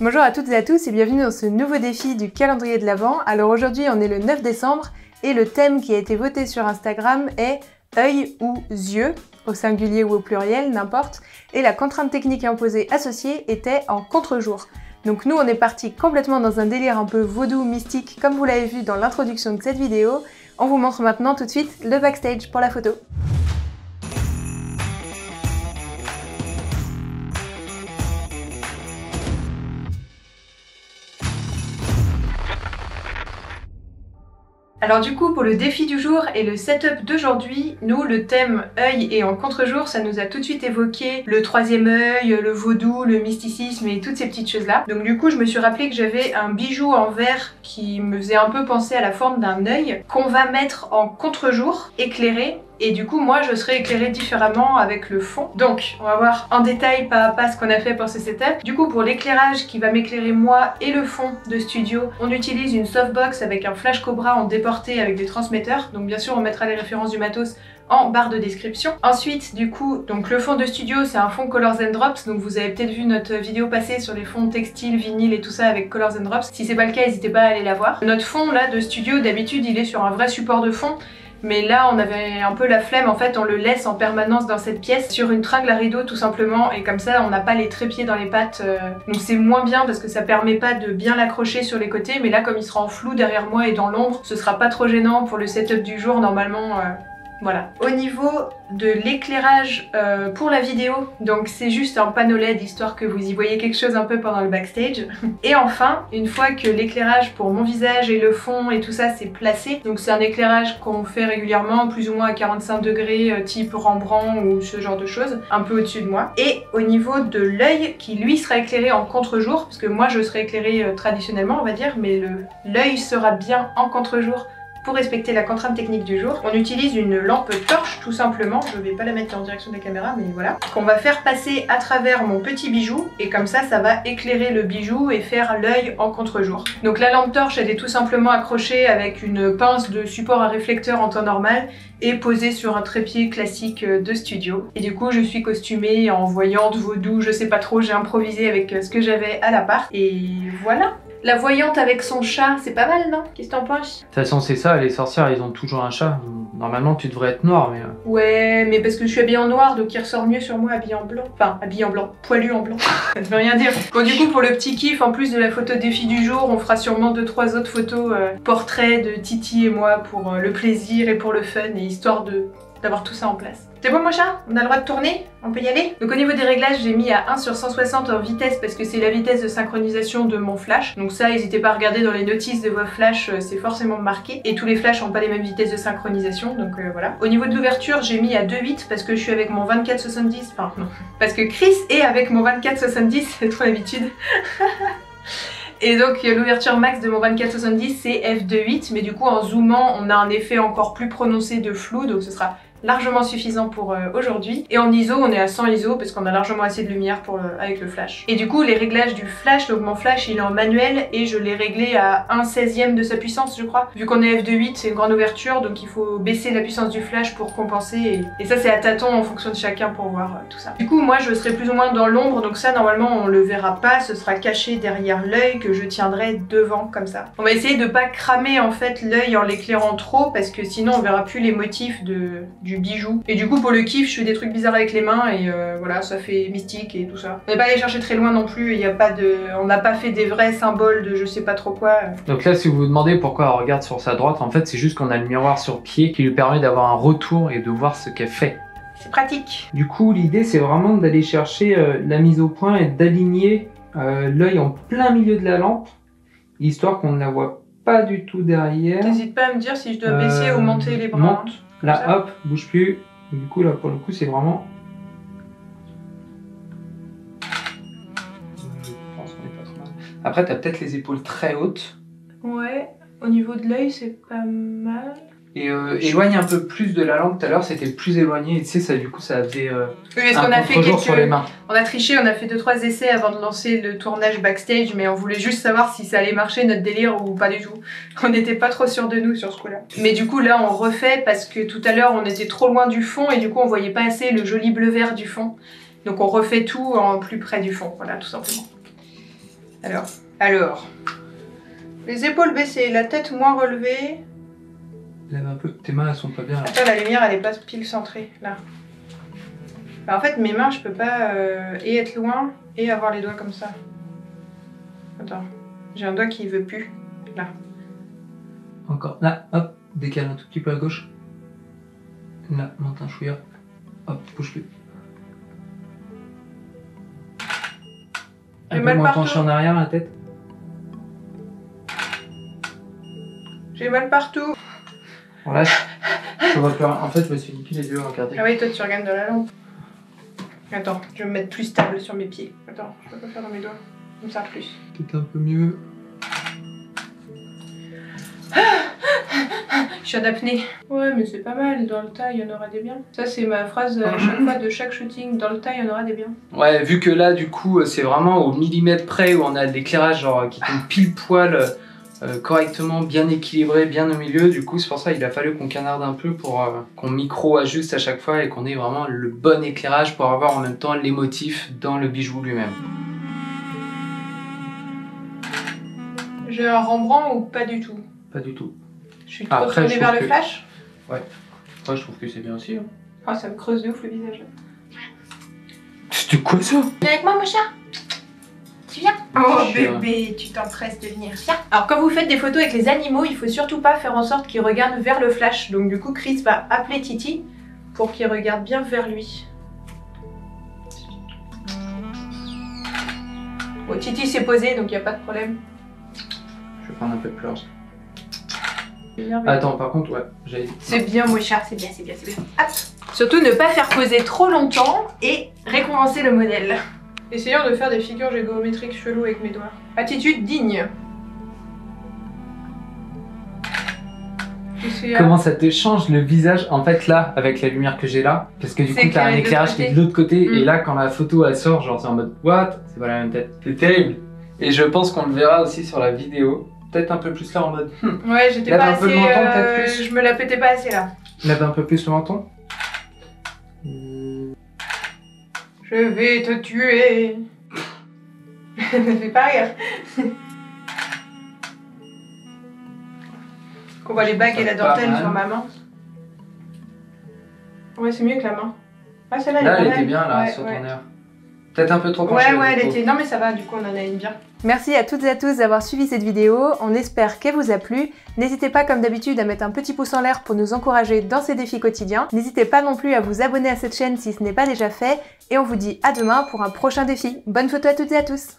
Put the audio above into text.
Bonjour à toutes et à tous et bienvenue dans ce nouveau défi du calendrier de l'Avent. Alors aujourd'hui on est le 9 décembre et le thème qui a été voté sur Instagram est œil ou yeux, au singulier ou au pluriel, n'importe. Et la contrainte technique imposée associée était en contre-jour. Donc nous on est parti complètement dans un délire un peu vaudou, mystique, comme vous l'avez vu dans l'introduction de cette vidéo. On vous montre maintenant tout de suite le backstage pour la photo. Alors du coup, pour le défi du jour et le setup d'aujourd'hui, nous, le thème œil et en contre-jour, ça nous a tout de suite évoqué le troisième œil, le vaudou, le mysticisme et toutes ces petites choses-là. Donc du coup, je me suis rappelé que j'avais un bijou en verre qui me faisait un peu penser à la forme d'un œil, qu'on va mettre en contre-jour, éclairé. Et du coup, moi, je serai éclairée différemment avec le fond. Donc, on va voir en détail, pas à pas, ce qu'on a fait pour ce setup. Du coup, pour l'éclairage qui va m'éclairer moi et le fond de studio, on utilise une softbox avec un flash Cobra en déporté avec des transmetteurs. Donc bien sûr, on mettra les références du matos en barre de description. Ensuite, du coup, donc le fond de studio, c'est un fond Colors and Drops. Donc vous avez peut-être vu notre vidéo passée sur les fonds textiles, vinyle et tout ça avec Colors and Drops. Si c'est pas le cas, n'hésitez pas à aller la voir. Notre fond là de studio, d'habitude, il est sur un vrai support de fond. Mais là on avait un peu la flemme, en fait on le laisse en permanence dans cette pièce sur une tringle à rideau tout simplement, et comme ça on n'a pas les trépieds dans les pattes, donc c'est moins bien parce que ça permet pas de bien l'accrocher sur les côtés, mais là comme il sera en flou derrière moi et dans l'ombre, ce sera pas trop gênant pour le setup du jour normalement. Voilà. Au niveau de l'éclairage pour la vidéo, donc c'est juste un panneau LED histoire que vous y voyez quelque chose un peu pendant le backstage. Et enfin, une fois que l'éclairage pour mon visage et le fond et tout ça c'est placé, donc c'est un éclairage qu'on fait régulièrement, plus ou moins à 45 degrés, type Rembrandt ou ce genre de choses, un peu au-dessus de moi. Et au niveau de l'œil, qui lui sera éclairé en contre-jour, parce que moi je serai éclairée traditionnellement on va dire, mais l'œil sera bien en contre-jour. Pour respecter la contrainte technique du jour, on utilise une lampe torche tout simplement, je vais pas la mettre en direction de la caméra mais voilà, qu'on va faire passer à travers mon petit bijou, et comme ça va éclairer le bijou et faire l'œil en contre-jour. Donc la lampe torche elle est tout simplement accrochée avec une pince de support à réflecteur en temps normal et posée sur un trépied classique de studio. Et du coup je suis costumée en voyante, vaudou, je sais pas trop, j'ai improvisé avec ce que j'avais à l'appart et voilà. La voyante avec son chat, c'est pas mal, non? Qu'est-ce que t'en penses? De toute façon, c'est ça, les sorcières, ils ont toujours un chat. Normalement, tu devrais être noir, mais... Ouais, mais parce que je suis habillée en noir, donc il ressort mieux sur moi habillée en blanc. Enfin, habillée en blanc, poilu en blanc. Ça ne veut rien dire. Bon, du coup, pour le petit kiff, en plus de la photo défi du jour, on fera sûrement 2-3 autres photos portraits de Titi et moi pour le plaisir et pour le fun, et histoire d'avoir tout ça en place. C'est bon mon chat? On a le droit de tourner? On peut y aller? Donc au niveau des réglages, j'ai mis à 1/160 en vitesse parce que c'est la vitesse de synchronisation de mon flash. Donc ça, n'hésitez pas à regarder dans les notices de vos flashs, c'est forcément marqué. Et tous les flashs n'ont pas les mêmes vitesses de synchronisation, donc voilà. Au niveau de l'ouverture, j'ai mis à 2.8 parce que je suis avec mon 24-70, enfin non. Parce que Chris est avec mon 24-70, c'est trop l'habitude. Et donc l'ouverture max de mon 24-70 c'est f2.8, mais du coup en zoomant on a un effet encore plus prononcé de flou, donc ce sera largement suffisant pour aujourd'hui. Et en ISO, on est à 100 ISO parce qu'on a largement assez de lumière pour avec le flash. Et du coup, les réglages du flash, donc mon flash il est en manuel et je l'ai réglé à 1/16e de sa puissance je crois. Vu qu'on est f2.8, c'est une grande ouverture, donc il faut baisser la puissance du flash pour compenser. Et ça c'est à tâtons en fonction de chacun pour voir tout ça. Du coup, moi je serai plus ou moins dans l'ombre, donc ça normalement on le verra pas, ce sera caché derrière l'œil que je tiendrai devant comme ça. On va essayer de pas cramer en fait l'œil en l'éclairant trop parce que sinon on verra plus les motifs du bijou. Et du coup pour le kiff je fais des trucs bizarres avec les mains et voilà, ça fait mystique et tout ça. On n'est pas allé chercher très loin non plus, il y a pas de... on n'a pas fait des vrais symboles de je sais pas trop quoi. Donc là si vous vous demandez pourquoi elle regarde sur sa droite, en fait c'est juste qu'on a le miroir sur pied qui lui permet d'avoir un retour et de voir ce qu'elle fait. C'est pratique. Du coup l'idée c'est vraiment d'aller chercher la mise au point et d'aligner l'œil en plein milieu de la lampe, histoire qu'on ne la voit pas du tout derrière. T'hésites pas à me dire si je dois baisser ou monter les bras. Monte. Là, hop, bouge plus. Du coup, là, pour le coup, c'est vraiment... Après, t'as peut-être les épaules très hautes. Ouais, au niveau de l'œil, c'est pas mal. Et éloigne un peu plus de la lampe. Tout à l'heure, c'était plus éloigné. Et tu sais, ça, du coup, ça faisait oui, parce qu'on a fait quelques... sur les mains. On a triché, on a fait 2-3 essais avant de lancer le tournage backstage, mais on voulait juste savoir si ça allait marcher, notre délire, ou pas du tout. On n'était pas trop sûrs de nous sur ce coup-là. Mais du coup, là, on refait parce que tout à l'heure, on était trop loin du fond et du coup, on voyait pas assez le joli bleu-vert du fond. Donc on refait tout en plus près du fond, voilà, tout simplement. Alors. Les épaules baissées, la tête moins relevée. Lève un peu, tes mains elles sont pas bien là. Attends, la lumière elle est pas pile centrée, là. Bah, en fait, mes mains, je peux pas et être loin et avoir les doigts comme ça. Attends, j'ai un doigt qui veut plus. Là. Encore, là, hop, décale un tout petit peu à gauche. Là, monte un chouïa. Hop, bouge plus. J'ai Un peu mal moins partout. penché en arrière la tête. J'ai mal partout. Voilà, je vois plus rien. En fait, je me suis niqué les yeux, regardez. Ah oui, toi tu regardes de la lampe. Attends, je vais me mettre plus stable sur mes pieds. Attends, je peux pas faire dans mes doigts. Comme ça, plus. Peut-être un peu mieux. Je suis en apnée. Ouais, mais c'est pas mal. Dans le tas, il y en aura des biens. Ça, c'est ma phrase à chaque fois de chaque shooting. Dans le tas, il y en aura des biens. Ouais, vu que là, du coup, c'est vraiment au millimètre près où on a l'éclairage genre qui tombe pile poil, correctement, bien équilibré, bien au milieu. Du coup, c'est pour ça qu'il a fallu qu'on canarde un peu pour qu'on micro-ajuste à chaque fois et qu'on ait vraiment le bon éclairage pour avoir en même temps les motifs dans le bijou lui-même. J'ai un Rembrandt ou pas du tout? Pas du tout. Je suis trop Après, tournée je vers trouve le que- flash. Ouais. Moi, je trouve que c'est bien aussi. Hein. Oh, ça me creuse de ouf le visage. C'était quoi ça? Viens avec moi, mon chat. Tu viens? Oh Chien. bébé, tu t'empresses de venir. Viens. Alors quand vous faites des photos avec les animaux, il faut surtout pas faire en sorte qu'ils regardent vers le flash. Donc du coup, Chris va appeler Titi pour qu'il regarde bien vers lui. Bon, Titi s'est posé, donc il n'y a pas de problème. Je vais prendre un peu de pleurs. Attends, par contre, ouais, j'ai... C'est bien, mon chat, c'est bien, c'est bien, c'est bien. Hop. Surtout ne pas faire poser trop longtemps et récompenser le modèle. Essayons de faire des figures géométriques cheloues avec mes doigts. Attitude digne. Comment ça te change le visage en fait là avec la lumière que j'ai là, parce que du coup t'as un éclairage qui est de l'autre côté et là quand la photo elle sort genre c'est en mode what, c'est pas la même tête, c'est terrible. Et je pense qu'on le verra aussi sur la vidéo, peut-être un peu plus là en mode ouais, j'étais lève pas un assez peu le menton, peut-être plus. je me la pétais pas assez là. Lève un peu plus le menton. Je vais te tuer. Ne fais pas rire. Qu'on voit les bagues et la dentelle sur ma main. Ouais, c'est mieux que la main. Ah, celle-là, Là elle elle est pas était mal. bien là Ouais, sur ouais. ton air. Peut-être un peu trop penché. Ouais, elle était... Non, mais ça va, du coup, on en a une bien. Merci à toutes et à tous d'avoir suivi cette vidéo, on espère qu'elle vous a plu. N'hésitez pas comme d'habitude à mettre un petit pouce en l'air pour nous encourager dans ces défis quotidiens. N'hésitez pas non plus à vous abonner à cette chaîne si ce n'est pas déjà fait. Et on vous dit à demain pour un prochain défi. Bonne photo à toutes et à tous!